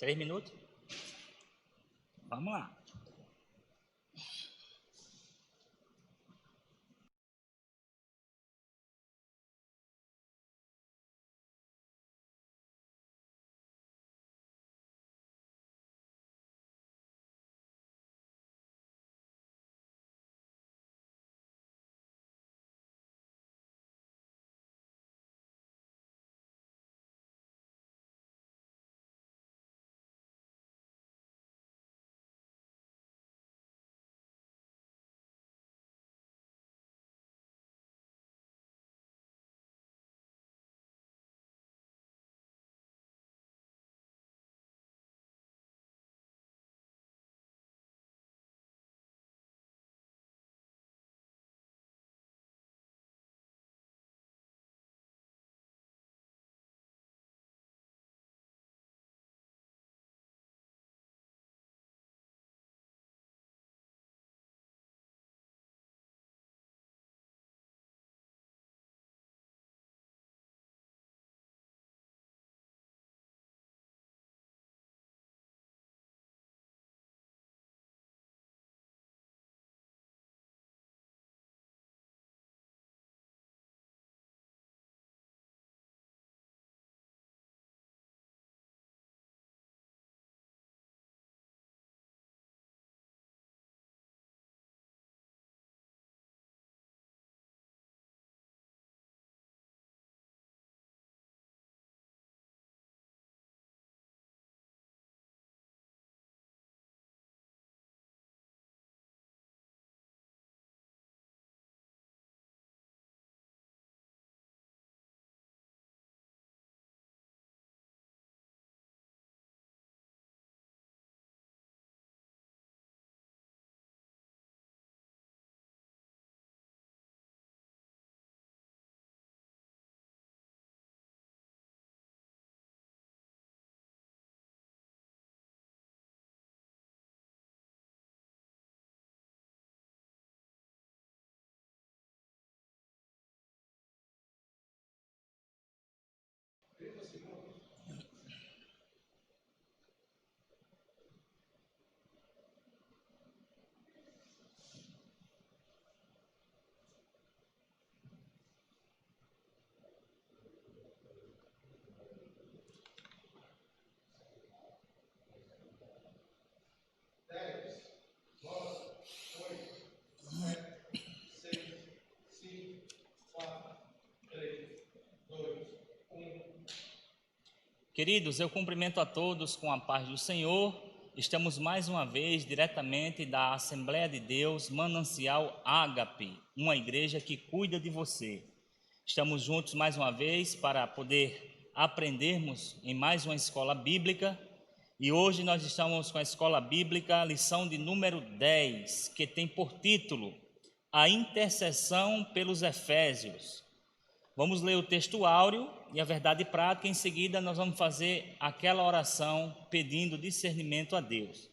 3 minutos? Vamos lá. Queridos, eu cumprimento a todos com a paz do Senhor. Estamos mais uma vez diretamente da Assembleia de Deus, Manancial Ágape, uma igreja que cuida de você. Estamos juntos mais uma vez para poder aprendermos em mais uma escola bíblica. E hoje nós estamos com a escola bíblica, lição de número 10, que tem por título A Intercessão pelos Efésios. Vamos ler o texto áureo e a verdade prática. Em seguida nós vamos fazer aquela oração pedindo discernimento a Deus.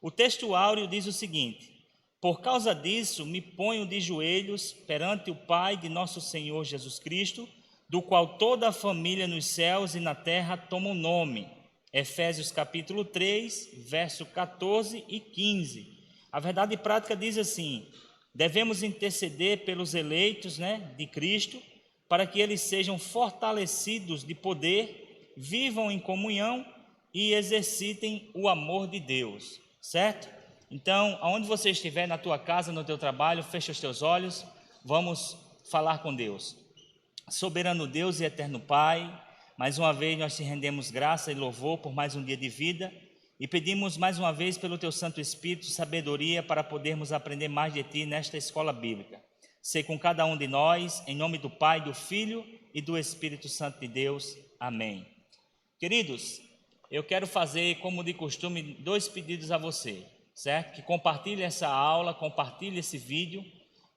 O texto áureo diz o seguinte: por causa disso me ponho de joelhos perante o Pai de nosso Senhor Jesus Cristo, do qual toda a família nos céus e na terra toma o nome. Efésios capítulo 3, verso 14 e 15. A verdade prática diz assim: devemos interceder pelos eleitos, de Cristo, para que eles sejam fortalecidos de poder, vivam em comunhão e exercitem o amor de Deus, certo? Então, aonde você estiver, na tua casa, no teu trabalho, fecha os teus olhos, vamos falar com Deus. Soberano Deus e eterno Pai, mais uma vez nós te rendemos graça e louvor por mais um dia de vida e pedimos mais uma vez pelo teu Santo Espírito sabedoria para podermos aprender mais de ti nesta escola bíblica. Ser com cada um de nós, em nome do Pai, do Filho e do Espírito Santo de Deus. Amém. Queridos, eu quero fazer, como de costume, 2 pedidos a você, certo? Que compartilhe essa aula, compartilhe esse vídeo,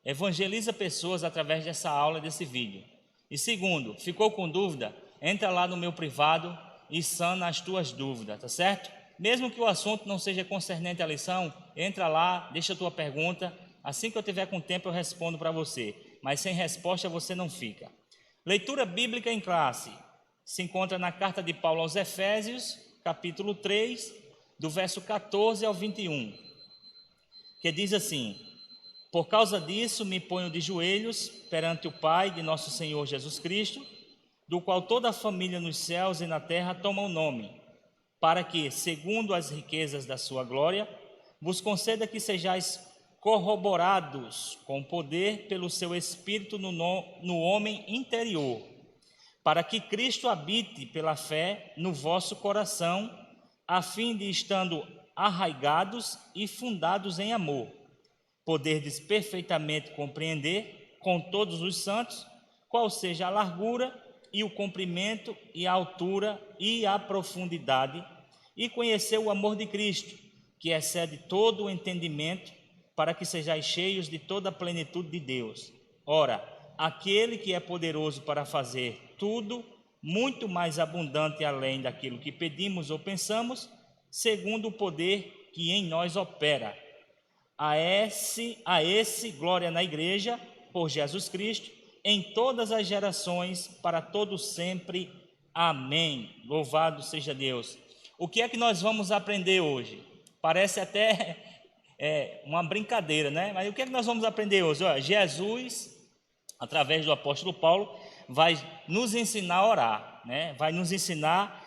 evangeliza pessoas através dessa aula, desse vídeo. E segundo, ficou com dúvida? Entra lá no meu privado e sana as tuas dúvidas, tá certo? Mesmo que o assunto não seja concernente à lição, entra lá, deixa a tua pergunta. Assim que eu tiver com tempo eu respondo para você, mas sem resposta você não fica. Leitura bíblica em classe se encontra na carta de Paulo aos Efésios, capítulo 3, do verso 14 ao 21, que diz assim: por causa disso me ponho de joelhos perante o Pai de nosso Senhor Jesus Cristo, do qual toda a família nos céus e na terra toma o nome, para que, segundo as riquezas da sua glória, vos conceda que sejais corroborados com poder pelo seu Espírito no homem interior, para que Cristo habite pela fé no vosso coração, a fim de, estando arraigados e fundados em amor, poderdes perfeitamente compreender com todos os santos qual seja a largura e o comprimento e a altura e a profundidade, e conhecer o amor de Cristo, que excede todo o entendimento, para que sejais cheios de toda a plenitude de Deus. Ora, aquele que é poderoso para fazer tudo, muito mais abundante além daquilo que pedimos ou pensamos, segundo o poder que em nós opera. A esse glória na igreja, por Jesus Cristo, em todas as gerações, para todos sempre. Amém. Louvado seja Deus. O que é que nós vamos aprender hoje? Parece até uma brincadeira, né? Mas o que é que nós vamos aprender hoje? Olha, Jesus, através do apóstolo Paulo, vai nos ensinar a orar, né? Vai nos ensinar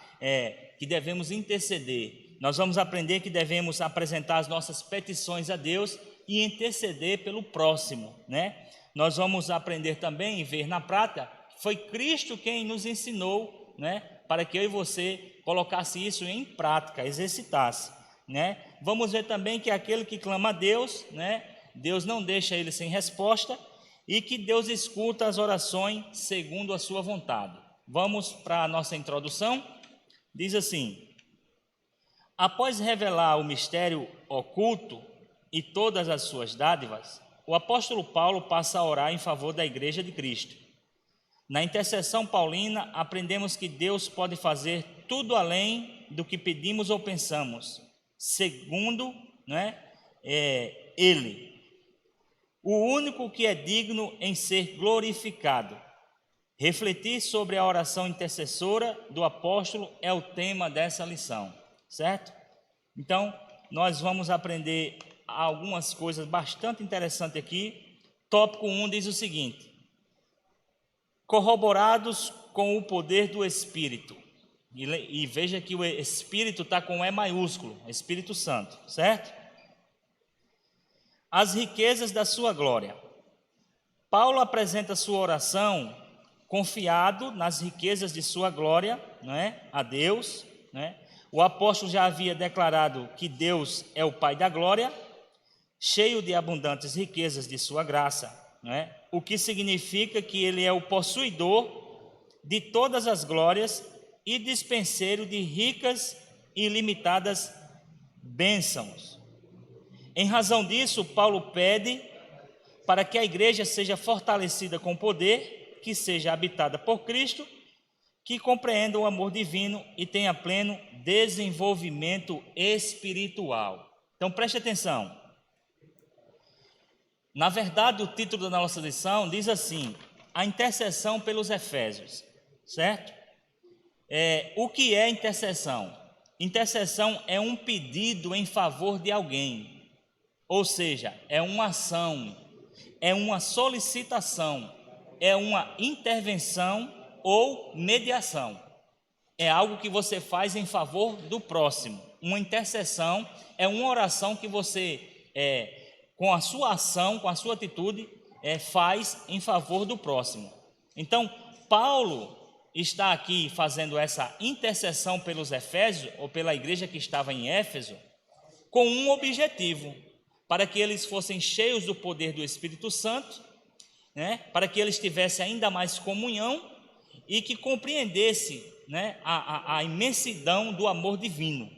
que devemos interceder. Nós vamos aprender que devemos apresentar as nossas petições a Deus e interceder pelo próximo, né? Nós vamos aprender também e ver na prática que foi Cristo quem nos ensinou, né? Para que eu e você colocasse isso em prática, exercitasse, né? Vamos ver também que aquele que clama a Deus, né? Deus não deixa ele sem resposta, e que Deus escuta as orações segundo a sua vontade. Vamos para a nossa introdução. Diz assim: após revelar o mistério oculto e todas as suas dádivas, o apóstolo Paulo passa a orar em favor da igreja de Cristo. Na intercessão paulina, aprendemos que Deus pode fazer tudo além do que pedimos ou pensamos, segundo, né, Ele, o único que é digno em ser glorificado. Refletir sobre a oração intercessora do apóstolo é o tema dessa lição, certo? Então, nós vamos aprender algumas coisas bastante interessantes aqui. Tópico 1 diz o seguinte: corroborados com o poder do Espírito. E veja que o Espírito está com E maiúsculo, Espírito Santo, certo? As riquezas da sua glória. Paulo apresenta sua oração confiado nas riquezas de sua glória, não é? A Deus, né? O apóstolo já havia declarado que Deus é o Pai da glória, cheio de abundantes riquezas de sua graça, não é? O que significa que ele é o possuidor de todas as glórias e dispenseiro de ricas e ilimitadas bênçãos. Em razão disso, Paulo pede para que a igreja seja fortalecida com poder, que seja habitada por Cristo, que compreenda o amor divino e tenha pleno desenvolvimento espiritual. Então preste atenção. Na verdade, o título da nossa lição diz assim: a intercessão pelos Efésios, certo? O que é intercessão? Intercessão é um pedido em favor de alguém, ou seja, é uma ação, é uma solicitação, é uma intervenção ou mediação. É algo que você faz em favor do próximo. Uma intercessão é uma oração que você, com a sua ação, com a sua atitude, faz em favor do próximo. Então, Paulo está aqui fazendo essa intercessão pelos Efésios, ou pela igreja que estava em Éfeso, com um objetivo: para que eles fossem cheios do poder do Espírito Santo, né, para que eles tivessem ainda mais comunhão e que compreendesse, né, a imensidão do amor divino.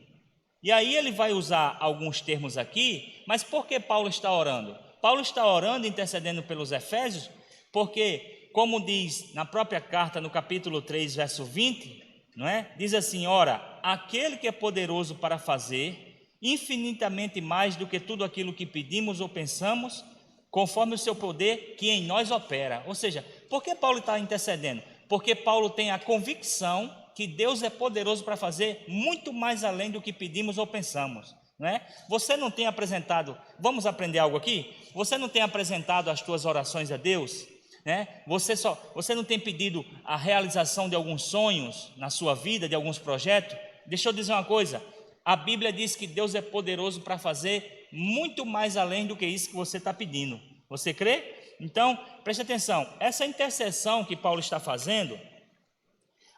E aí ele vai usar alguns termos aqui, mas por que Paulo está orando? Paulo está orando, intercedendo pelos Efésios, porque, como diz na própria carta, no capítulo 3, verso 20, não é? Diz assim: ora, aquele que é poderoso para fazer infinitamente mais do que tudo aquilo que pedimos ou pensamos, conforme o seu poder que em nós opera. Ou seja, por que Paulo está intercedendo? Porque Paulo tem a convicção que Deus é poderoso para fazer muito mais além do que pedimos ou pensamos, não é? Você não tem apresentado, vamos aprender algo aqui? Você não tem apresentado as tuas orações a Deus, né? Você não tem pedido a realização de alguns sonhos na sua vida, de alguns projetos? Deixa eu dizer uma coisa, a Bíblia diz que Deus é poderoso para fazer muito mais além do que isso que você está pedindo. Você crê? Então, preste atenção, essa intercessão que Paulo está fazendo,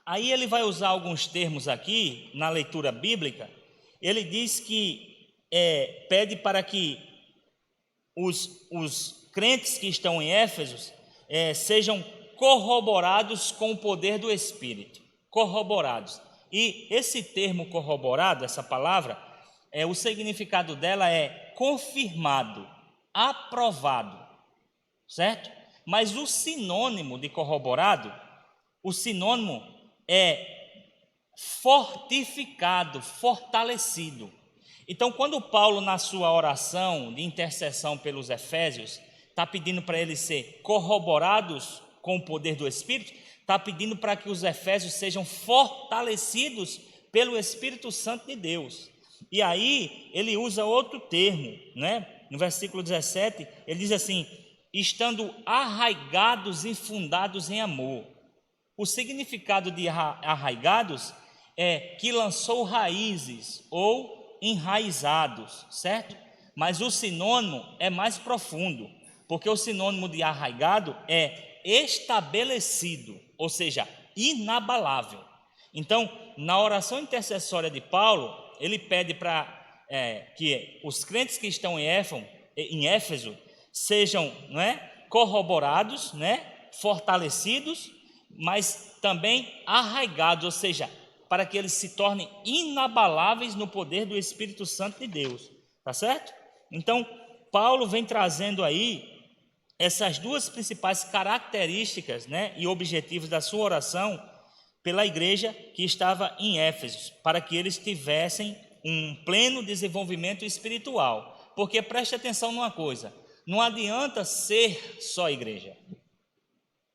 aí ele vai usar alguns termos aqui, na leitura bíblica, ele diz que pede para que os crentes que estão em Éfeso sejam corroborados com o poder do Espírito, corroborados. E esse termo corroborado, essa palavra, o significado dela é confirmado, aprovado, certo? Mas o sinônimo de corroborado, o sinônimo é fortificado, fortalecido. Então, quando Paulo, na sua oração de intercessão pelos Efésios, está pedindo para eles ser corroborados com o poder do Espírito, está pedindo para que os Efésios sejam fortalecidos pelo Espírito Santo de Deus. E aí, ele usa outro termo, né? No versículo 17, ele diz assim, estando arraigados e fundados em amor. O significado de arraigados é que lançou raízes ou enraizados, certo? Mas o sinônimo é mais profundo, porque o sinônimo de arraigado é estabelecido, ou seja, inabalável. Então, na oração intercessória de Paulo, ele pede para que os crentes que estão em Éfeso sejam, não é, corroborados, né, fortalecidos, mas também arraigados, ou seja, para que eles se tornem inabaláveis no poder do Espírito Santo de Deus, tá certo? Então, Paulo vem trazendo aí essas duas principais características, né, e objetivos da sua oração pela igreja que estava em Éfeso, para que eles tivessem um pleno desenvolvimento espiritual. Porque preste atenção numa coisa, não adianta ser só igreja,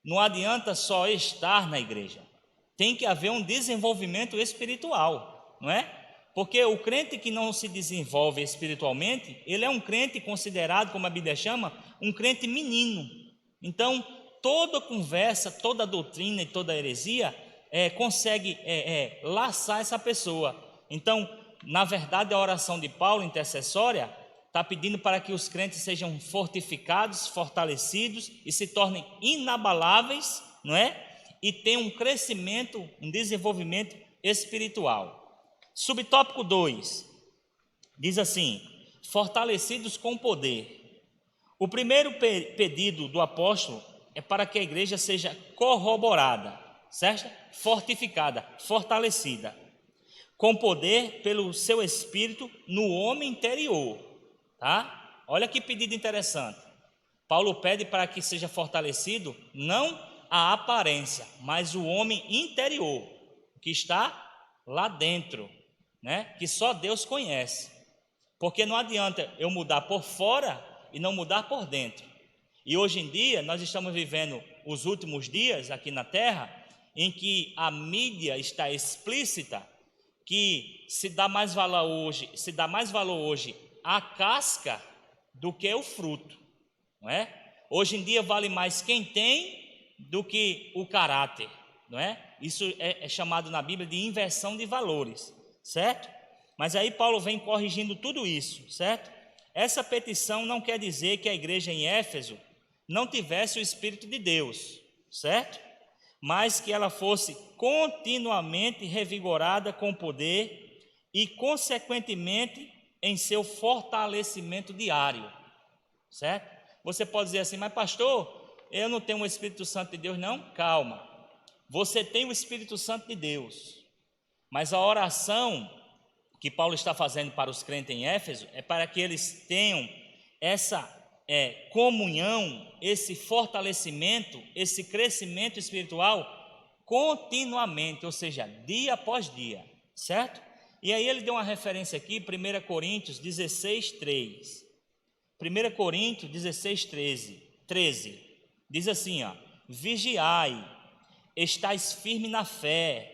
não adianta só estar na igreja, tem que haver um desenvolvimento espiritual, não é? Porque o crente que não se desenvolve espiritualmente, ele é um crente considerado, como a Bíblia chama, um crente menino. Então, toda conversa, toda doutrina e toda heresia consegue laçar essa pessoa. Então, na verdade, a oração de Paulo, intercessória, está pedindo para que os crentes sejam fortificados, fortalecidos e se tornem inabaláveis, não é? E tenham um crescimento, um desenvolvimento espiritual. Subtópico 2, diz assim, fortalecidos com poder. O primeiro pedido do apóstolo é para que a igreja seja corroborada, certo? Fortificada, fortalecida, com poder pelo seu espírito no homem interior, tá? Olha que pedido interessante. Paulo pede para que seja fortalecido não a aparência, mas o homem interior, que está lá dentro, né? Que só Deus conhece. Porque não adianta eu mudar por fora e não mudar por dentro. E hoje em dia nós estamos vivendo os últimos dias aqui na Terra, em que a mídia está explícita que se dá mais valor hoje à casca do que o fruto, não é? Hoje em dia vale mais quem tem do que o caráter, não é? Isso é chamado na Bíblia de inversão de valores, certo? Mas aí Paulo vem corrigindo tudo isso, certo? Essa petição não quer dizer que a igreja em Éfeso não tivesse o Espírito de Deus, certo? Mas que ela fosse continuamente revigorada com poder e, consequentemente, em seu fortalecimento diário, certo? Você pode dizer assim, mas pastor, eu não tenho o Espírito Santo de Deus, não? Calma, você tem o Espírito Santo de Deus, mas a oração que Paulo está fazendo para os crentes em Éfeso é para que eles tenham essa comunhão, esse fortalecimento, esse crescimento espiritual continuamente, ou seja, dia após dia, certo? E aí ele deu uma referência aqui, 1 Coríntios 16, 3. 1 Coríntios 16, 13, diz assim, ó, vigiai, estais firme na fé,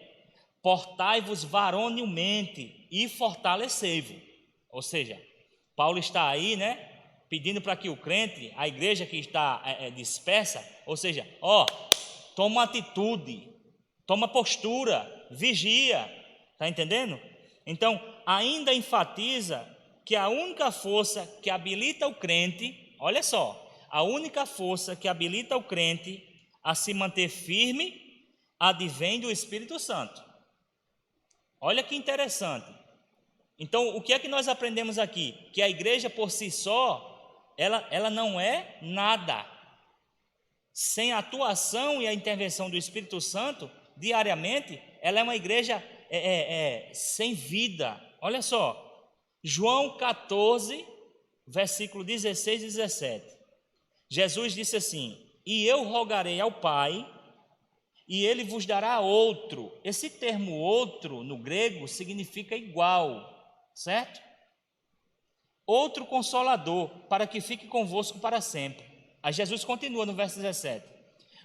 portai-vos varonilmente e fortalecei-vos. Ou seja, Paulo está aí, né, pedindo para que o crente, a igreja que está dispersa, ou seja, toma atitude, toma postura, vigia, está entendendo? Então, ainda enfatiza que a única força que habilita o crente, olha só, a única força que habilita o crente a se manter firme advém do Espírito Santo. Olha que interessante. Então, o que é que nós aprendemos aqui? Que a igreja por si só, ela não é nada. Sem a atuação e a intervenção do Espírito Santo, diariamente, ela é uma igreja sem vida. Olha só, João 14, versículo 16 e 17. Jesus disse assim: e eu rogarei ao Pai, e ele vos dará outro. Esse termo outro, no grego, significa igual, certo? Outro consolador, para que fique convosco para sempre. Aí Jesus continua no verso 17: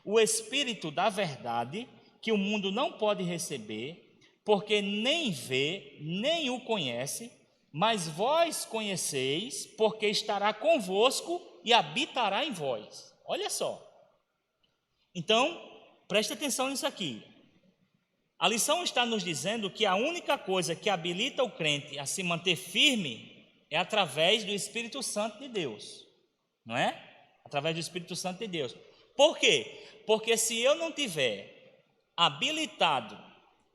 o Espírito da verdade, que o mundo não pode receber, porque nem vê, nem o conhece, mas vós conheceis, porque estará convosco e habitará em vós. Olha só. Então, preste atenção nisso aqui. A lição está nos dizendo que a única coisa que habilita o crente a se manter firme é através do Espírito Santo de Deus, não é? Através do Espírito Santo de Deus. Por quê? Porque se eu não tiver habilitado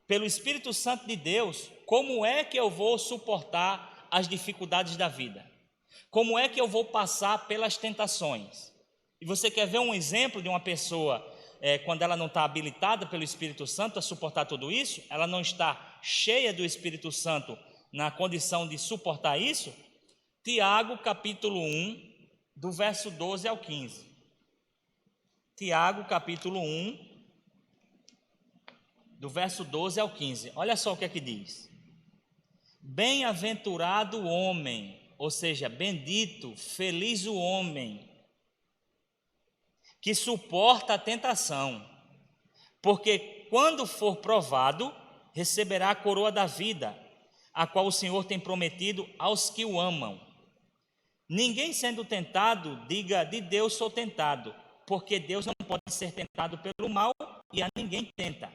pelo Espírito Santo de Deus, como é que eu vou suportar as dificuldades da vida? Como é que eu vou passar pelas tentações? E você quer ver um exemplo de uma pessoa quando ela não está habilitada pelo Espírito Santo a suportar tudo isso? Ela não está cheia do Espírito Santo na condição de suportar isso? Tiago capítulo 1, do verso 12 ao 15. Tiago capítulo 1, do verso 12 ao 15. Olha só o que é que diz: bem-aventurado o homem, ou seja, bendito, feliz o homem que suporta a tentação, porque quando for provado, receberá a coroa da vida, a qual o Senhor tem prometido aos que o amam. Ninguém sendo tentado, diga: de Deus sou tentado, porque Deus não pode ser tentado pelo mal e a ninguém tenta.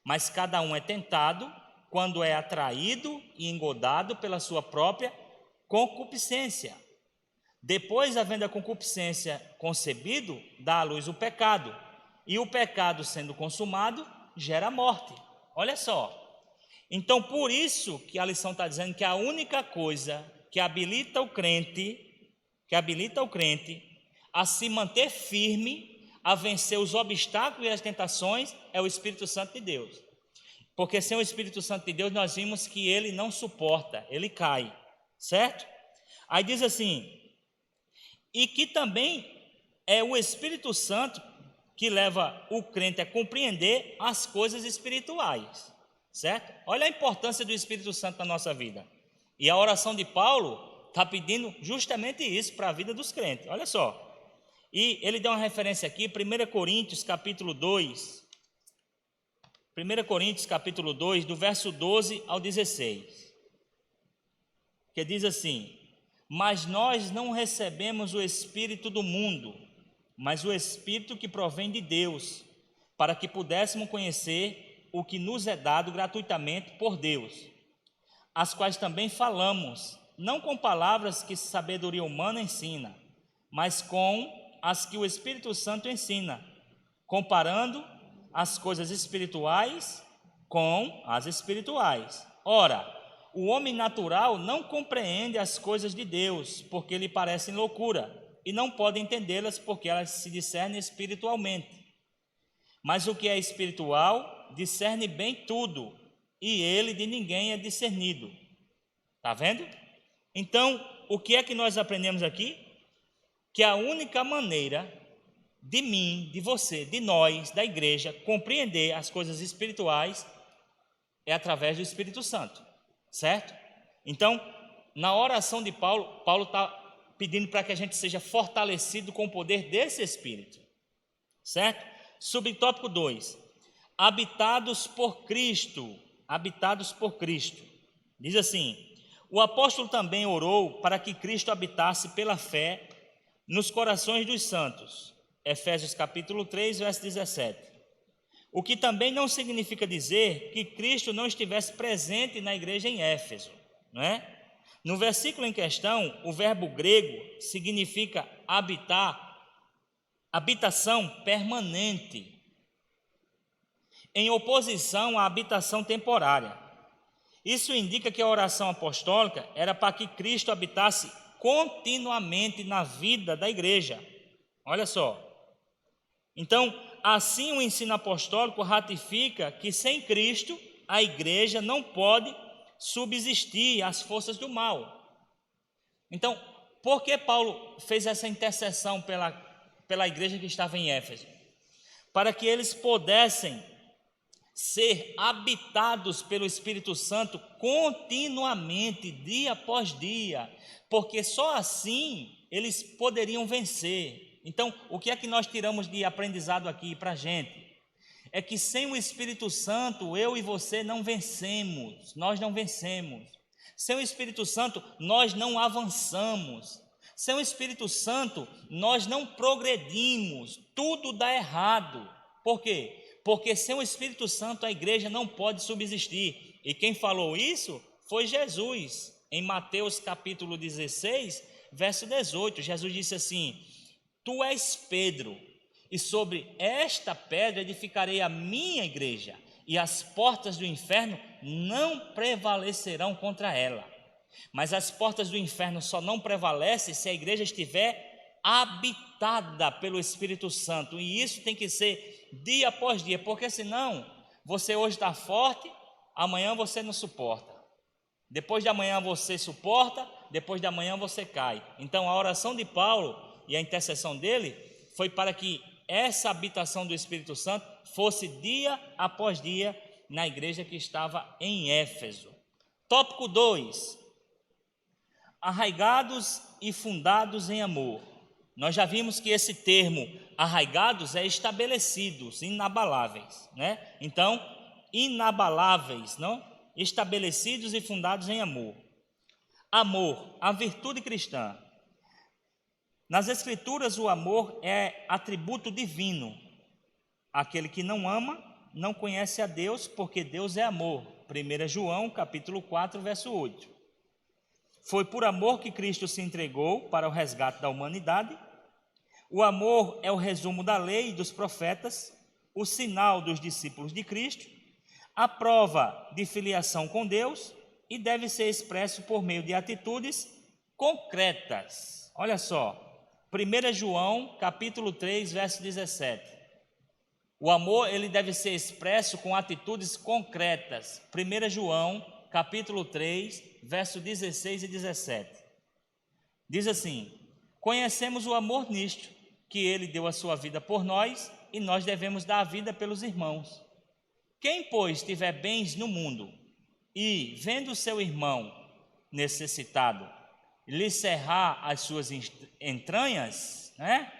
Mas cada um é tentado quando é atraído e engodado pela sua própria concupiscência. Depois, havendo a concupiscência concebido, dá à luz o pecado. E o pecado, sendo consumado, gera morte. Olha só. Então, por isso que a lição está dizendo que a única coisa que habilita o crente a se manter firme, a vencer os obstáculos e as tentações, é o Espírito Santo de Deus. Porque sem o Espírito Santo de Deus, nós vimos que ele não suporta, ele cai, certo? Aí diz assim: e que também é o Espírito Santo que leva o crente a compreender as coisas espirituais, certo? Olha a importância do Espírito Santo na nossa vida. E a oração de Paulo está pedindo justamente isso para a vida dos crentes. Olha só. E ele dá uma referência aqui, 1 Coríntios capítulo 2. 1 Coríntios capítulo 2, do verso 12 ao 16. Que diz assim: mas nós não recebemos o Espírito do mundo, mas o Espírito que provém de Deus, para que pudéssemos conhecer o que nos é dado gratuitamente por Deus, as quais também falamos, não com palavras que sabedoria humana ensina, mas com as que o Espírito Santo ensina, comparando as coisas espirituais com as espirituais. Ora, o homem natural não compreende as coisas de Deus, porque lhe parecem loucura, e não pode entendê-las, porque elas se discernem espiritualmente. Mas o que é espiritual discerne bem tudo, e ele de ninguém é discernido. Está vendo? Então, o que é que nós aprendemos aqui? Que a única maneira de mim, de você, de nós, da igreja, compreender as coisas espirituais é através do Espírito Santo. Certo? Então, na oração de Paulo está pedindo para que a gente seja fortalecido com o poder desse Espírito. Certo? Subtópico 2. Habitados por Cristo. habitados por Cristo. Diz assim: o apóstolo também orou para que Cristo habitasse pela fé nos corações dos santos. Efésios capítulo 3, verso 17. O que também não significa dizer que Cristo não estivesse presente na igreja em Éfeso, não é? No versículo em questão, o verbo grego significa habitar, habitação permanente, em oposição à habitação temporária. Isso indica que a oração apostólica era para que Cristo habitasse continuamente na vida da igreja. Olha só. Então, assim o ensino apostólico ratifica que sem Cristo a igreja não pode subsistir às forças do mal. Então, por que Paulo fez essa intercessão pela igreja que estava em Éfeso? Para que eles pudessem ser habitados pelo Espírito Santo continuamente, dia após dia, porque só assim eles poderiam vencer. Então, o que é que nós tiramos de aprendizado aqui para a gente? É que sem o Espírito Santo, eu e você não vencemos, nós não vencemos. Sem o Espírito Santo, nós não avançamos. Sem o Espírito Santo, nós não progredimos, tudo dá errado. Por quê? Porque sem o Espírito Santo a igreja não pode subsistir. E quem falou isso foi Jesus. Em Mateus capítulo 16, verso 18, Jesus disse assim: tu és Pedro, e sobre esta pedra edificarei a minha igreja, e as portas do inferno não prevalecerão contra ela. Mas as portas do inferno só não prevalecem se a igreja estiver habitada pelo Espírito Santo, e isso tem que ser dia após dia, porque senão você hoje está forte, amanhã você não suporta, depois de amanhã você suporta, depois de amanhã você cai. Então a oração de Paulo e a intercessão dele foi para que essa habitação do Espírito Santo fosse dia após dia na igreja que estava em Éfeso. Tópico 2: arraigados e fundados em amor. Nós já vimos que esse termo arraigados é estabelecidos, inabaláveis, né? Então, inabaláveis, não? Estabelecidos e fundados em amor. Amor, a virtude cristã. Nas Escrituras, o amor é atributo divino. Aquele que não ama não conhece a Deus, porque Deus é amor. 1 João, capítulo 4, verso 8. Foi por amor que Cristo se entregou para o resgate da humanidade. O amor é o resumo da lei e dos profetas, o sinal dos discípulos de Cristo, a prova de filiação com Deus e deve ser expresso por meio de atitudes concretas. Olha só. 1 João, capítulo 3, verso 17. O amor, ele deve ser expresso com atitudes concretas. 1 João, capítulo 3, verso 16 e 17. Diz assim: conhecemos o amor nisto, que ele deu a sua vida por nós, e nós devemos dar a vida pelos irmãos. Quem, pois, tiver bens no mundo, e, vendo seu irmão necessitado, lhe cerrar as suas entranhas, né?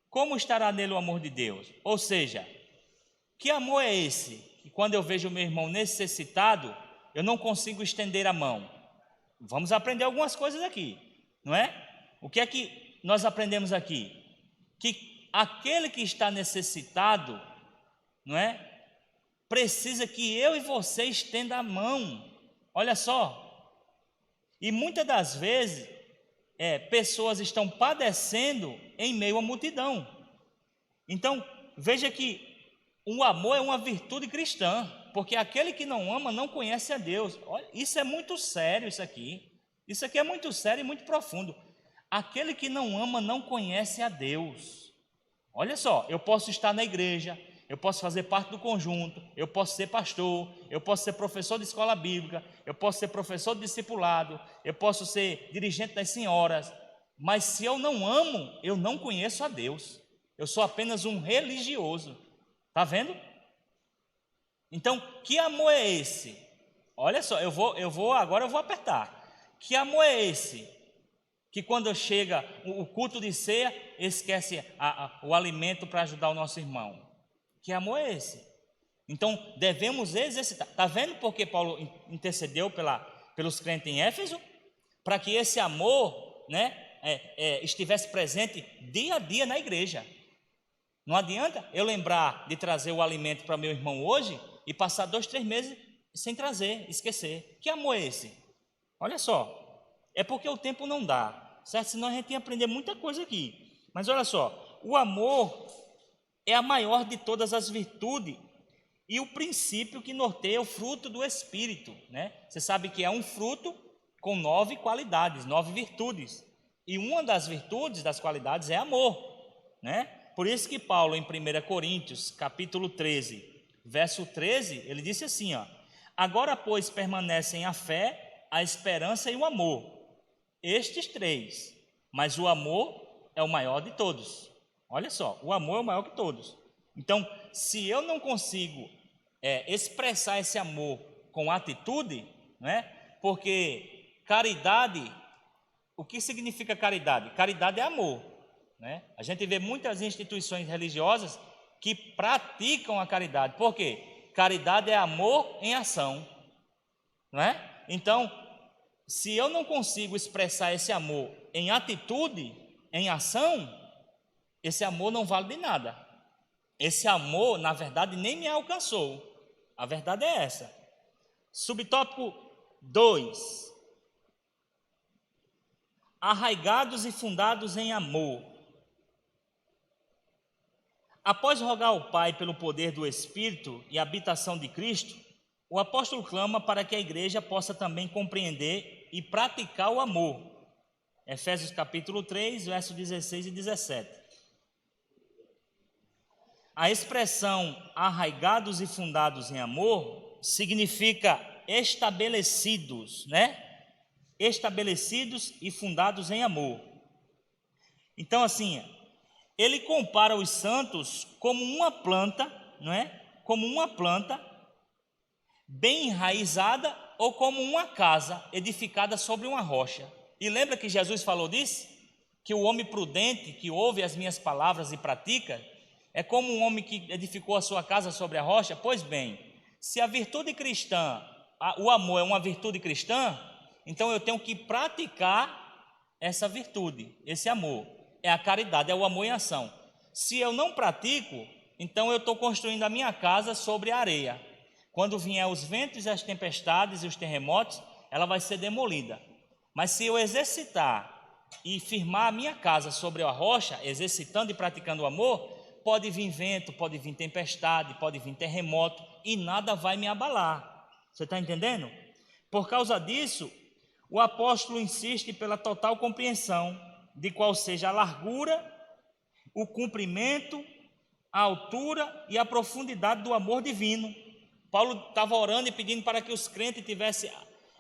Como estará nele o amor de Deus? Ou seja, que amor é esse? Que quando eu vejo o meu irmão necessitado, eu não consigo estender a mão. Vamos aprender algumas coisas aqui, não é? O que é que nós aprendemos aqui? Que aquele que está necessitado, não é? Precisa que eu e você estenda a mão. Olha só. E muitas das vezes, pessoas estão padecendo em meio à multidão. Então, veja que o amor é uma virtude cristã, porque aquele que não ama não conhece a Deus. Olha, isso é muito sério, isso aqui. Isso aqui é muito sério e muito profundo. Aquele que não ama não conhece a Deus. Olha só, eu posso estar na igreja, eu posso fazer parte do conjunto, eu posso ser pastor, eu posso ser professor de escola bíblica, eu posso ser professor de discipulado, eu posso ser dirigente das senhoras, mas se eu não amo, eu não conheço a Deus. Eu sou apenas um religioso. Está vendo? Então, que amor é esse? Olha só, agora eu vou apertar. Que amor é esse? Que quando chega o culto de ceia, esquece o alimento para ajudar o nosso irmão. Que amor é esse? Então, devemos exercitar. Está vendo por que Paulo intercedeu pelos crentes em Éfeso? Para que esse amor, né, estivesse presente dia a dia na igreja. Não adianta eu lembrar de trazer o alimento para meu irmão hoje e passar 2, 3 meses sem trazer, esquecer. Que amor é esse? Olha só, é porque o tempo não dá, certo? Senão a gente ia aprender muita coisa aqui. Mas olha só, o amor é a maior de todas as virtudes e o princípio que norteia o fruto do Espírito, né? Você sabe que é um fruto com 9 qualidades, 9 virtudes. E uma das virtudes, das qualidades, é amor, né? Por isso que Paulo, em 1 Coríntios, capítulo 13, verso 13, ele disse assim, ó: agora, pois, permanecem a fé, a esperança e o amor, estes 3, mas o amor é o maior de todos. Olha só, o amor é o maior que todos. Então, se eu não consigo expressar esse amor com atitude, né? Porque caridade, o que significa caridade? Caridade é amor, né? A gente vê muitas instituições religiosas que praticam a caridade. Por quê? Caridade é amor em ação, não é? Então, se eu não consigo expressar esse amor em atitude, em ação, esse amor não vale de nada. Esse amor, na verdade, nem me alcançou. A verdade é essa. Subtópico 2. Arraigados e fundados em amor. Após rogar ao Pai pelo poder do Espírito e habitação de Cristo, o apóstolo clama para que a igreja possa também compreender e praticar o amor. Efésios capítulo 3, versos 16 e 17. A expressão arraigados e fundados em amor significa estabelecidos, né? Estabelecidos e fundados em amor. Então, assim, ele compara os santos como uma planta, não é? Como uma planta bem enraizada ou como uma casa edificada sobre uma rocha. E lembra que Jesus falou disso? Que o homem prudente que ouve as minhas palavras e pratica é como um homem que edificou a sua casa sobre a rocha. Pois bem, se a virtude cristã, o amor é uma virtude cristã, então eu tenho que praticar essa virtude, esse amor. É a caridade, é o amor em ação. Se eu não pratico, então eu estou construindo a minha casa sobre a areia. Quando vier os ventos, as tempestades e os terremotos, ela vai ser demolida. Mas se eu exercitar e firmar a minha casa sobre a rocha, exercitando e praticando o amor, pode vir vento, pode vir tempestade, pode vir terremoto e nada vai me abalar. Você está entendendo? Por causa disso, o apóstolo insiste pela total compreensão de qual seja a largura, o comprimento, a altura e a profundidade do amor divino. Paulo estava orando e pedindo para que os crentes tivessem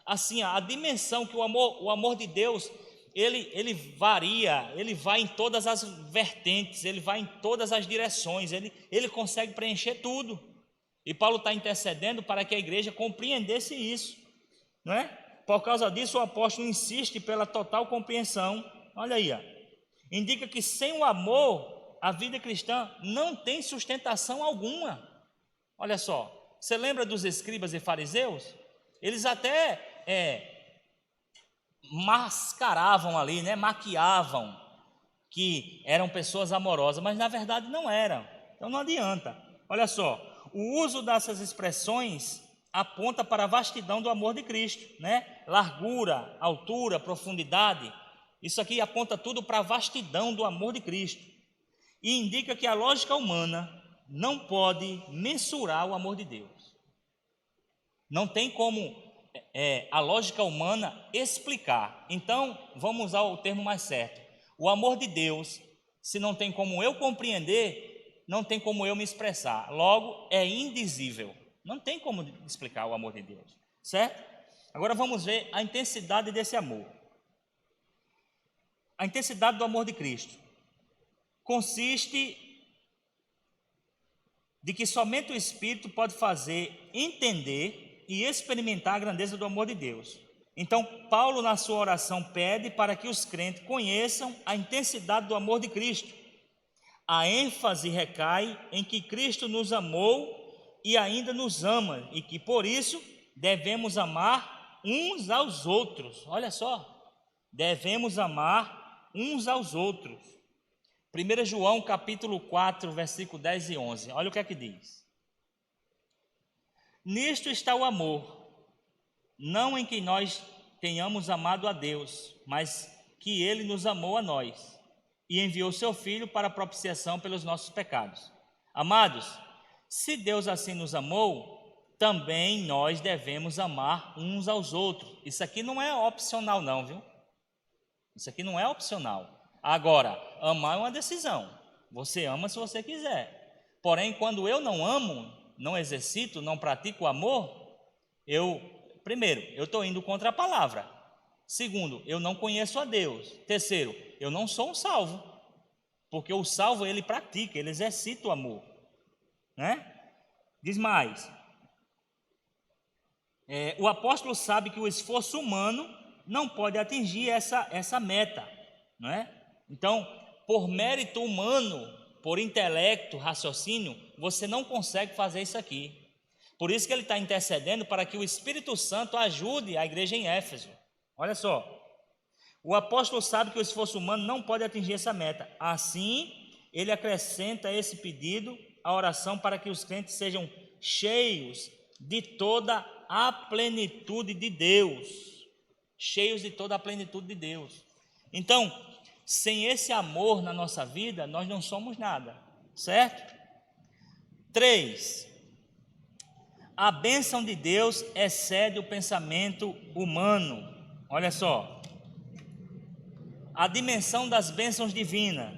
assim a dimensão que o amor de Deus, ele varia, ele vai em todas as vertentes, ele vai em todas as direções, ele consegue preencher tudo. E Paulo está intercedendo para que a igreja compreendesse isso, não é? Por causa disso, o apóstolo insiste pela total compreensão. Olha aí, ó. Indica que sem o amor, a vida cristã não tem sustentação alguma. Olha só, você lembra dos escribas e fariseus? Eles até mascaravam ali, né? Maquiavam que eram pessoas amorosas, mas na verdade não eram. Então não adianta. Olha só, o uso dessas expressões aponta para a vastidão do amor de Cristo, né? Largura, altura, profundidade. Isso aqui aponta tudo para a vastidão do amor de Cristo. E indica que a lógica humana não pode mensurar o amor de Deus. Não tem como a lógica humana explicar. Então, vamos usar o termo mais certo. O amor de Deus, se não tem como eu compreender, não tem como eu me expressar. Logo, é indizível. Não tem como explicar o amor de Deus, certo? Agora vamos ver a intensidade desse amor. A intensidade do amor de Cristo consiste de que somente o Espírito pode fazer entender e experimentar a grandeza do amor de Deus. Então, Paulo, na sua oração, pede para que os crentes conheçam a intensidade do amor de Cristo. A ênfase recai em que Cristo nos amou e ainda nos ama, e que por isso devemos amar uns aos outros. Olha só, devemos amar uns aos outros. 1 João capítulo 4, versículo 10 e 11, olha o que é que diz. Nisto está o amor, não em que nós tenhamos amado a Deus, mas que Ele nos amou a nós, e enviou seu Filho para a propiciação pelos nossos pecados. Amados, se Deus assim nos amou, também nós devemos amar uns aos outros. Isso aqui não é opcional não, viu? Isso aqui não é opcional. Agora, amar é uma decisão. Você ama se você quiser. Porém, quando eu não amo, não exercito, não pratico o amor, primeiro, eu estou indo contra a palavra. Segundo, eu não conheço a Deus. Terceiro, eu não sou um salvo. Porque o salvo, ele pratica, ele exercita o amor. Né? Diz mais. O apóstolo sabe que o esforço humano não pode atingir essa meta. Não é? Então, por mérito humano, por intelecto, raciocínio, você não consegue fazer isso aqui. Por isso que ele está intercedendo para que o Espírito Santo ajude a igreja em Éfeso. Olha só, o apóstolo sabe que o esforço humano não pode atingir essa meta. Assim, ele acrescenta esse pedido à oração para que os crentes sejam cheios de toda a plenitude de Deus. Cheios de toda a plenitude de Deus. Então, sem esse amor na nossa vida, nós não somos nada, certo? 3. A bênção de Deus excede o pensamento humano. Olha só, a dimensão das bênçãos divinas.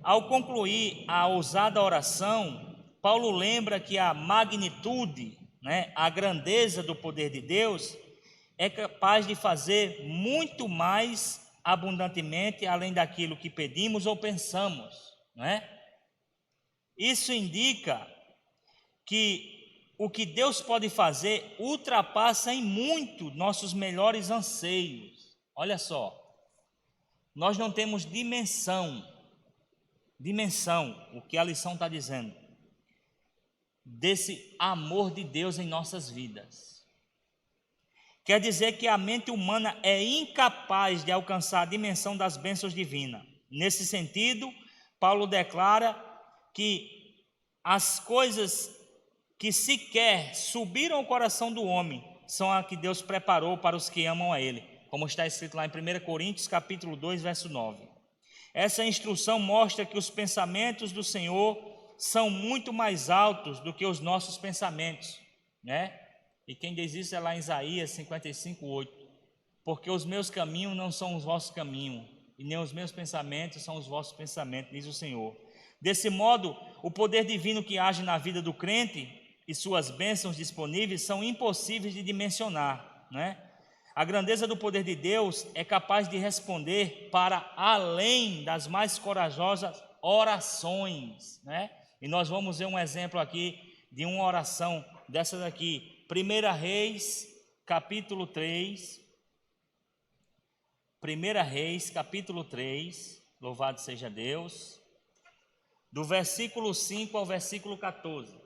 Ao concluir a ousada oração, Paulo lembra que a magnitude, a grandeza do poder de Deus é capaz de fazer muito mais abundantemente além daquilo que pedimos ou pensamos, Isso indica que o que Deus pode fazer ultrapassa em muito nossos melhores anseios. Olha só, nós não temos dimensão, o que a lição está dizendo, desse amor de Deus em nossas vidas. Quer dizer que a mente humana é incapaz de alcançar a dimensão das bênçãos divinas. Nesse sentido, Paulo declara que as coisas que sequer subiram ao coração do homem são as que Deus preparou para os que amam a Ele, como está escrito lá em 1 Coríntios capítulo 2, verso 9. Essa instrução mostra que os pensamentos do Senhor são muito mais altos do que os nossos pensamentos, E quem diz isso é lá em Isaías 55, 8. Porque os meus caminhos não são os vossos caminhos, e nem os meus pensamentos são os vossos pensamentos, diz o Senhor. Desse modo, o poder divino que age na vida do crente e suas bênçãos disponíveis são impossíveis de dimensionar, A grandeza do poder de Deus é capaz de responder para além das mais corajosas orações, E nós vamos ver um exemplo aqui de uma oração dessa daqui. 1 Reis, capítulo 3. 1 Reis, capítulo 3. Louvado seja Deus. Do versículo 5 ao versículo 14.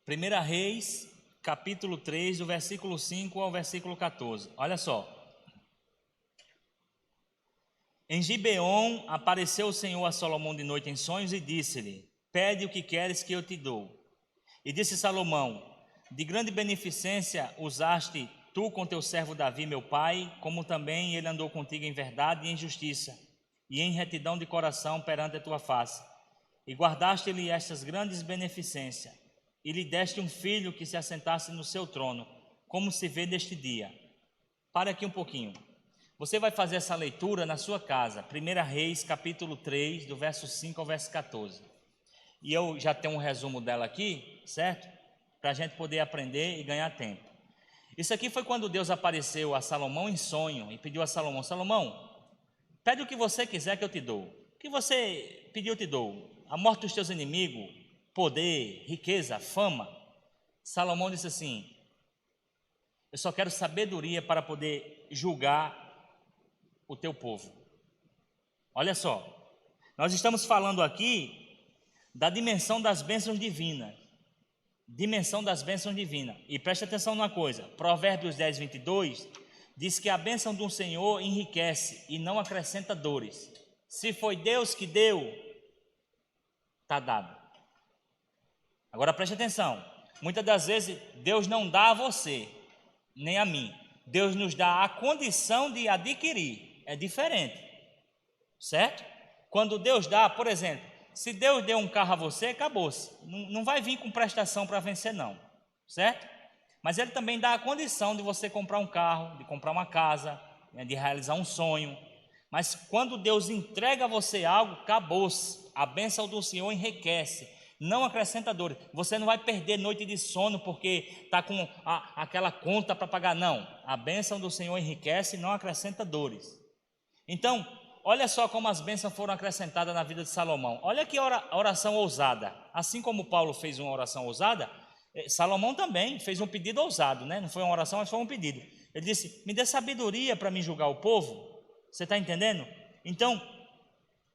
Primeira Reis, capítulo 3, do versículo 5 ao versículo 14. Olha só. Em Gibeon apareceu o Senhor a Salomão de noite em sonhos e disse-lhe: Pede o que queres que eu te dou. E disse Salomão: De grande beneficência usaste tu com teu servo Davi, meu pai, como também ele andou contigo em verdade e em justiça, e em retidão de coração perante a tua face. E guardaste-lhe estas grandes beneficências, e lhe deste um filho que se assentasse no seu trono, como se vê neste dia. Para aqui um pouquinho. Você vai fazer essa leitura na sua casa, 1 Reis, capítulo 3, do verso 5 ao verso 14. E eu já tenho um resumo dela aqui, certo? Para a gente poder aprender e ganhar tempo. Isso aqui foi quando Deus apareceu a Salomão em sonho e pediu a Salomão: Salomão, pede o que você quiser que eu te dou. O que você pediu eu te dou. A morte dos teus inimigos, poder, riqueza, fama. Salomão disse assim: eu só quero sabedoria para poder julgar o teu povo. Olha só, nós estamos falando aqui da dimensão das bênçãos divinas. Dimensão das bênçãos divinas. E preste atenção numa coisa, Provérbios 10, 22, diz que a bênção do Senhor enriquece e não acrescenta dores. Se foi Deus que deu, está dado. Agora preste atenção, muitas das vezes Deus não dá a você, nem a mim. Deus nos dá a condição de adquirir, é diferente, certo? Quando Deus dá, por exemplo, se Deus deu um carro a você, acabou-se. Não vai vir com prestação para vencer não, certo? Mas Ele também dá a condição de você comprar um carro, de comprar uma casa, né, de realizar um sonho. Mas quando Deus entrega a você algo, acabou-se. A bênção do Senhor enriquece, não acrescenta dores. Você não vai perder noite de sono porque está com aquela conta para pagar, não. A bênção do Senhor enriquece e não acrescenta dores. Então, olha só como as bênçãos foram acrescentadas na vida de Salomão. Olha que oração ousada. Assim como Paulo fez uma oração ousada, Salomão também fez um pedido ousado, né? Não foi uma oração, mas foi um pedido. Ele disse, me dê sabedoria para me julgar o povo. Você está entendendo? Então,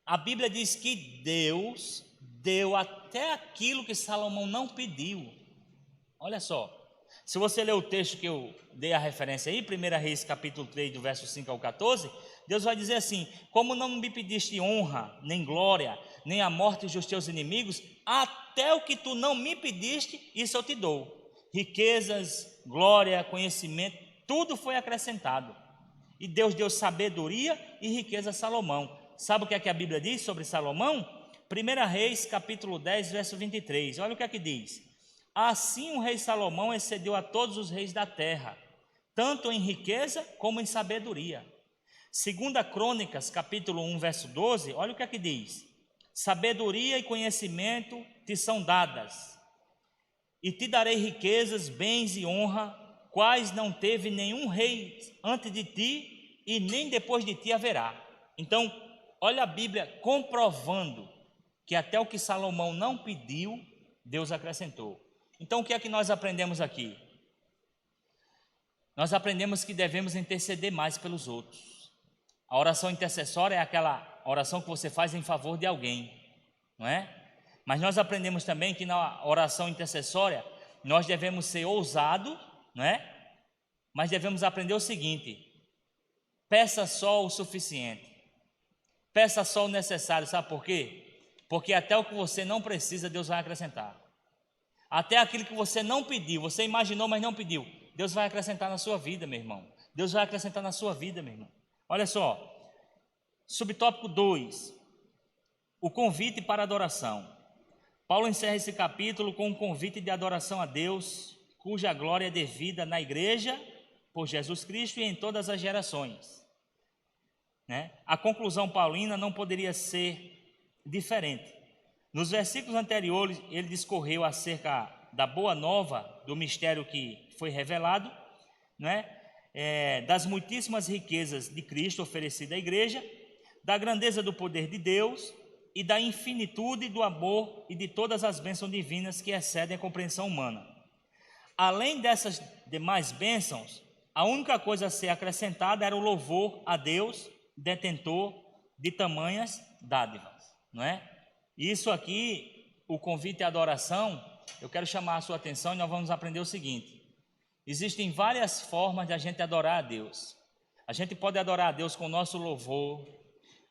a Bíblia diz que Deus deu até aquilo que Salomão não pediu. Olha só, se você ler o texto que eu dei a referência aí, 1 Reis capítulo 3, do verso 5 ao 14, Deus vai dizer assim, como não me pediste honra, nem glória, nem a morte dos teus inimigos, até o que tu não me pediste, isso eu te dou. Riquezas, glória, conhecimento, tudo foi acrescentado. E Deus deu sabedoria e riqueza a Salomão. Sabe o que é que a Bíblia diz sobre Salomão? 1 Reis, capítulo 10, verso 23. Olha o que é que diz. Assim o rei Salomão excedeu a todos os reis da terra, tanto em riqueza como em sabedoria. 2 Crônicas, capítulo 1, verso 12. Olha o que é que diz. Sabedoria e conhecimento te são dadas, e te darei riquezas, bens e honra, quais não teve nenhum rei antes de ti, e nem depois de ti haverá. Então, olha a Bíblia comprovando que até o que Salomão não pediu, Deus acrescentou. Então, o que é que nós aprendemos aqui? Nós aprendemos que devemos interceder mais pelos outros. A oração intercessória é aquela oração que você faz em favor de alguém, não é? Mas nós aprendemos também que na oração intercessória, nós devemos ser ousados, não é? Mas devemos aprender o seguinte, peça só o suficiente. Peça só o necessário, sabe por quê? Porque até o que você não precisa, Deus vai acrescentar. Até aquilo que você não pediu, você imaginou, mas não pediu, Deus vai acrescentar na sua vida, meu irmão. Deus vai acrescentar na sua vida, meu irmão. Olha só, subtópico 2, o convite para adoração. Paulo encerra esse capítulo com um convite de adoração a Deus, cuja glória é devida na igreja, por Jesus Cristo e em todas as gerações. Né? A conclusão paulina não poderia ser diferente. Nos versículos anteriores, ele discorreu acerca da boa nova, do mistério que foi revelado, né? Das muitíssimas riquezas de Cristo oferecida à igreja, da grandeza do poder de Deus e da infinitude do amor e de todas as bênçãos divinas que excedem a compreensão humana. Além dessas demais bênçãos, a única coisa a ser acrescentada era o louvor a Deus, detentor de tamanhas dádivas, não é? Isso aqui, o convite à adoração, eu quero chamar a sua atenção e nós vamos aprender o seguinte. Existem várias formas de a gente adorar a Deus. A gente pode adorar a Deus com o nosso louvor,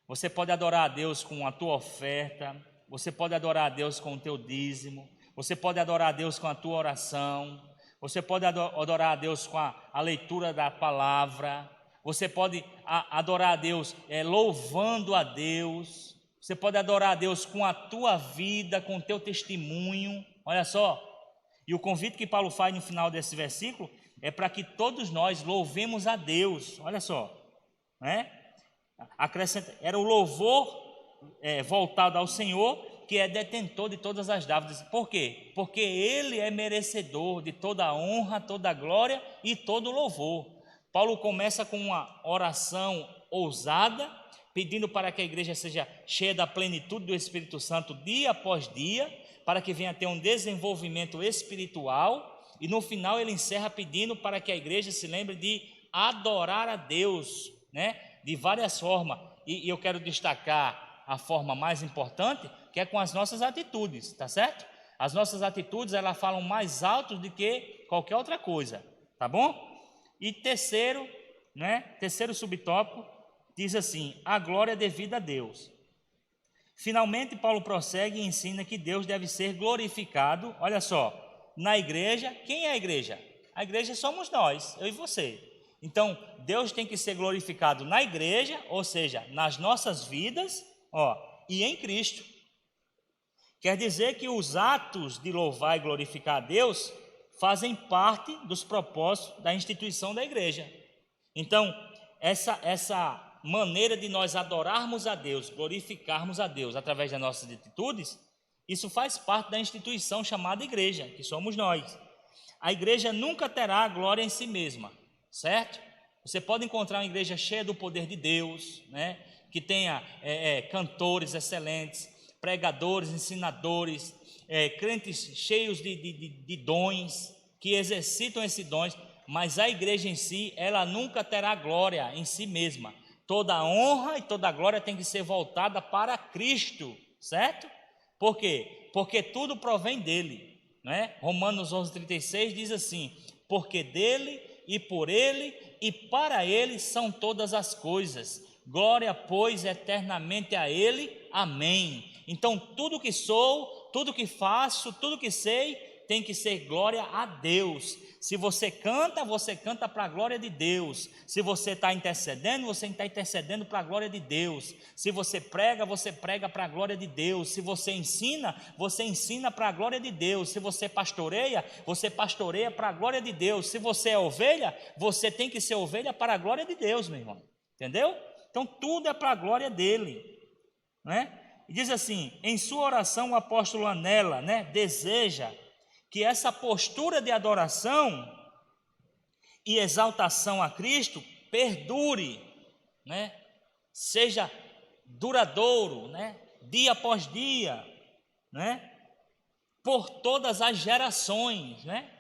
você pode adorar a Deus com a tua oferta, você pode adorar a Deus com o teu dízimo, você pode adorar a Deus com a tua oração, você pode adorar a Deus com a leitura da palavra, você pode adorar a Deus louvando a Deus, você pode adorar a Deus com a tua vida, com o teu testemunho, olha só. E o convite que Paulo faz no final desse versículo é para que todos nós louvemos a Deus, olha só, né? Era o louvor voltado ao Senhor, que é detentor de todas as dádivas. Por quê? Porque Ele é merecedor de toda a honra, toda a glória e todo o louvor. Paulo começa com uma oração ousada, pedindo para que a igreja seja cheia da plenitude do Espírito Santo dia após dia, para que venha ter um desenvolvimento espiritual, e no final ele encerra pedindo para que a igreja se lembre de adorar a Deus, né? De várias formas, e eu quero destacar a forma mais importante, que é com as nossas atitudes, tá certo? As nossas atitudes, elas falam mais alto do que qualquer outra coisa, tá bom? E terceiro subtópico, diz assim: a glória devida a Deus. Finalmente, Paulo prossegue e ensina que Deus deve ser glorificado, olha só, na igreja. Quem é a igreja? A igreja somos nós, eu e você. Então, Deus tem que ser glorificado na igreja, ou seja, nas nossas vidas, e em Cristo. Quer dizer que os atos de louvar e glorificar a Deus fazem parte dos propósitos da instituição da igreja. Então, essa maneira de nós adorarmos a Deus, glorificarmos a Deus através das nossas atitudes, isso faz parte da instituição chamada igreja, que somos nós. A igreja nunca terá a glória em si mesma, certo? Você pode encontrar uma igreja cheia do poder de Deus, né? Que tenha cantores excelentes, pregadores, ensinadores, crentes cheios de dons, que exercitam esses dons, mas a igreja em si, ela nunca terá glória em si mesma. Toda a honra e toda a glória tem que ser voltada para Cristo, certo? Por quê? Porque tudo provém dele, né? Romanos 11:36 diz assim: porque dele e por ele e para ele são todas as coisas, glória, pois, eternamente a ele, amém. Então, tudo que sou, tudo que faço, tudo que sei, tem que ser glória a Deus. Se você canta para a glória de Deus. Se você está intercedendo, você está intercedendo para a glória de Deus. Se você prega para a glória de Deus. Se você ensina para a glória de Deus. Se você pastoreia para a glória de Deus. Se você é ovelha, você tem que ser ovelha para a glória de Deus, meu irmão. Entendeu? Então, tudo é para a glória dele, né? E diz assim, em sua oração o apóstolo anela, né, deseja que essa postura de adoração e exaltação a Cristo perdure, né? Seja duradouro, né? Dia após dia, né? Por todas as gerações, né?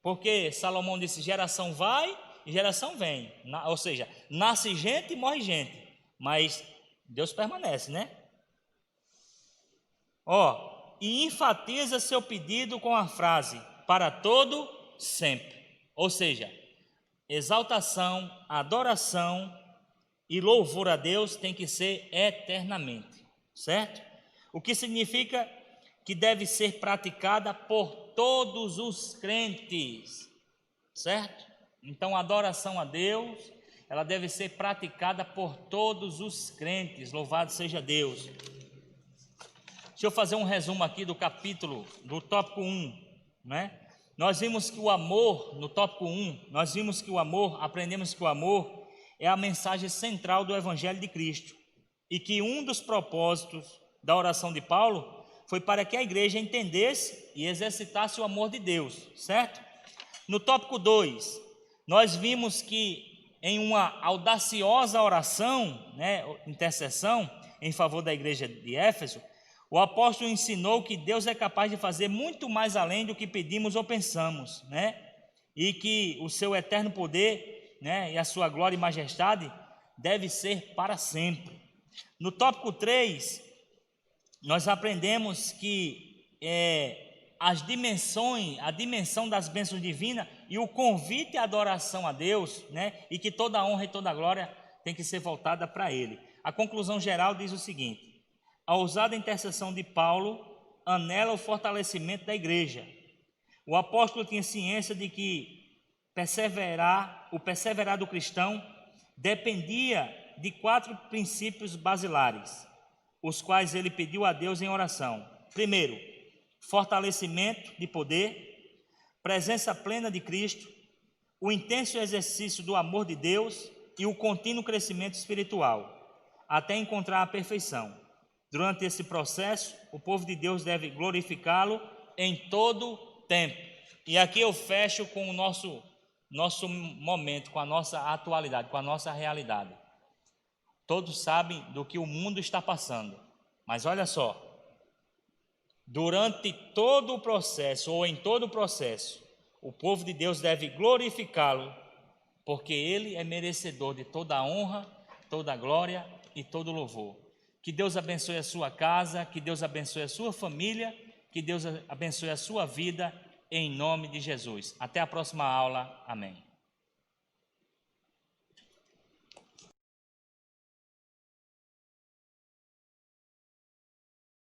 Porque Salomão disse, geração vai e geração vem, ou seja, nasce gente e morre gente, mas Deus permanece, né? E enfatiza seu pedido com a frase, para todo sempre. Ou seja, exaltação, adoração e louvor a Deus tem que ser eternamente, certo? O que significa que deve ser praticada por todos os crentes, certo? Então, a adoração a Deus, ela deve ser praticada por todos os crentes, louvado seja Deus. Deixa eu fazer um resumo aqui do tópico 1, né? Nós vimos que o amor, no tópico 1, aprendemos que o amor é a mensagem central do Evangelho de Cristo, e que um dos propósitos da oração de Paulo foi para que a igreja entendesse e exercitasse o amor de Deus, certo? No tópico 2, nós vimos que em uma audaciosa oração, né, intercessão em favor da igreja de Éfeso, o apóstolo ensinou que Deus é capaz de fazer muito mais além do que pedimos ou pensamos, né? E que o seu eterno poder, né, e a sua glória e majestade deve ser para sempre. No tópico 3, nós aprendemos que a dimensão das bênçãos divinas e o convite à adoração a Deus, né? E que toda a honra e toda a glória tem que ser voltada para Ele. A conclusão geral diz o seguinte: a ousada intercessão de Paulo anela o fortalecimento da igreja. O apóstolo tinha ciência de que o perseverar do cristão dependia de 4 princípios basilares, os quais ele pediu a Deus em oração. Primeiro, fortalecimento de poder, presença plena de Cristo, o intenso exercício do amor de Deus e o contínuo crescimento espiritual, até encontrar a perfeição. Durante esse processo, o povo de Deus deve glorificá-lo em todo tempo. E aqui eu fecho com o nosso momento, com a nossa atualidade, com a nossa realidade. Todos sabem do que o mundo está passando, mas olha só, durante todo o processo, ou em todo o processo, o povo de Deus deve glorificá-lo, porque ele é merecedor de toda a honra, toda a glória e todo louvor. Que Deus abençoe a sua casa, que Deus abençoe a sua família, que Deus abençoe a sua vida, em nome de Jesus. Até a próxima aula. Amém.